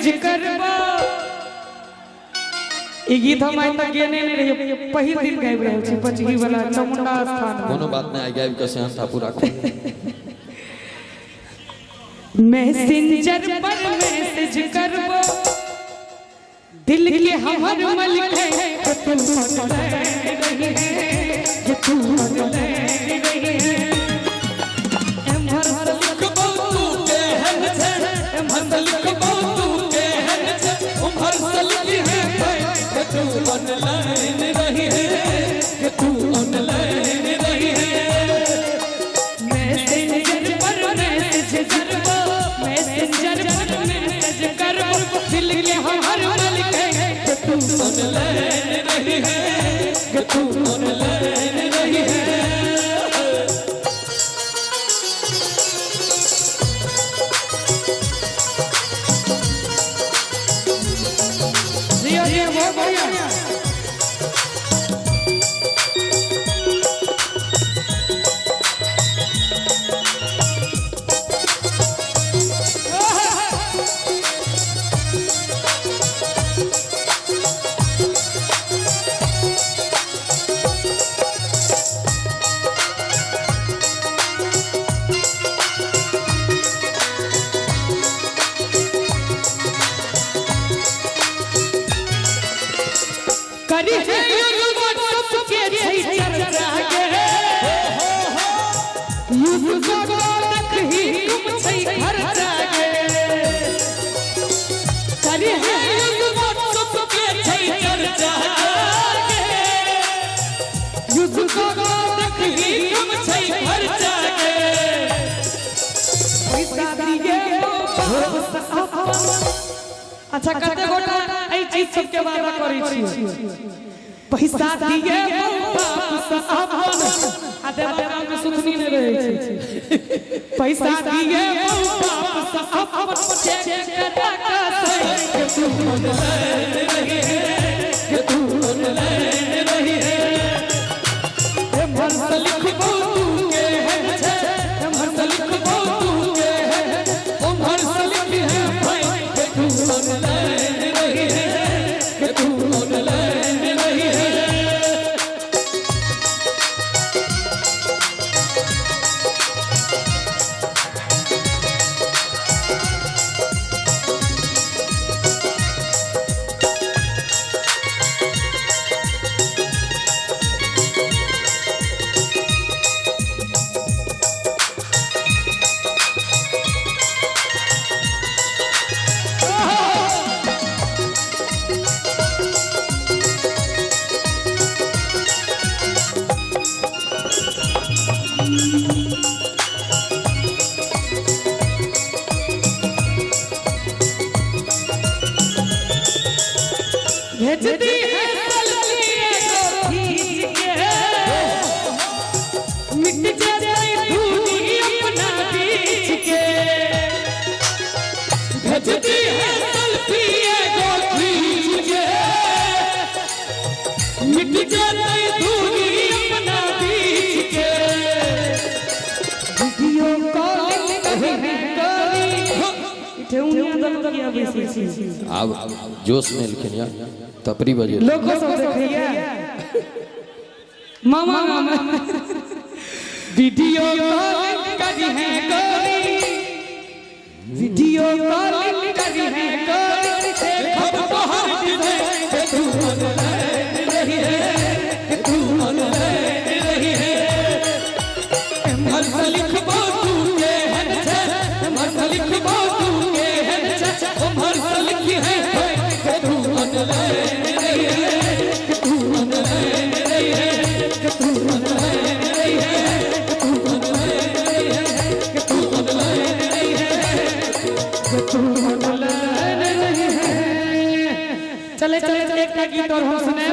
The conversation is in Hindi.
मैसेज करबो ई गीत हम आइ तक गेने नहीं रही पहिल दिन गाबि रहल छी पचही वाला चामुंडा स्थान कोनो बात नहीं आई गाबि के सेहनता पूरा कर मैसेंजर पर मैसेज करबो दिल के हमर मलिक है कि तू मन ले रही है कि तू मन ले रही है एमहर लिखबो तू के हन छे एमहर लिखबो तू के हन छे उमहर लिखी है कि तू मन ले रही है कि तू मन ले रही है मैसेंजर पर मैसेज करबो मैसेंजर पर मैसेज करबो दिल के हमर मलिक है कि तू मन ले रही है कि तू मन ले रही है ये बहुत बढ़िया करी है व्हाट्सएप के चर्चा के यूट्यूब को रखही तुम छै घर जाके करी है व्हाट्सएप के चर्चा के यूट्यूब को रखही तुम छै घर जाके पैसा दिए अच्छा कते गोटा ए चीज सब के वादा करै छी पैसा दिए वापस अपन आ देवता में सुखनी नहीं रहे छी पैसा दिए वापस अपन चेक कटा से कि तू मन ले रही है कि तू मन ले रही है ए मन से लिखबो तू के है छे ए मन से लिखबो तू के है ओ मन से लिखी है भाई कि तू मन ले रही है कि तू मन ले रही है भेजती है सलसिए को खींच के मिट जाए दूरी अपना बीच के भेजती है सलसिए को खींच के मिट जाए दूरी अपना बीच के वीडियो कॉल कहीं करी अब जोश में लिखिन यार तपरी बजे लोगों सब देखिए मामा मामा वीडियो कॉल करी है करी वीडियो कॉल करी है करी खब तो हर दिन है तू मन ले रही है कि तू मन ले रही है मन से लिखबो तू के है मन से लिखबो तू के है मन से लिखी है कि तू मन ले रही है कि तू मन ले रही है कि तू मन ले रही है कि तू मन ले रही है कि तू मन ले रही है कि तू मन ले रही है चले चले एक गीत और हम सुने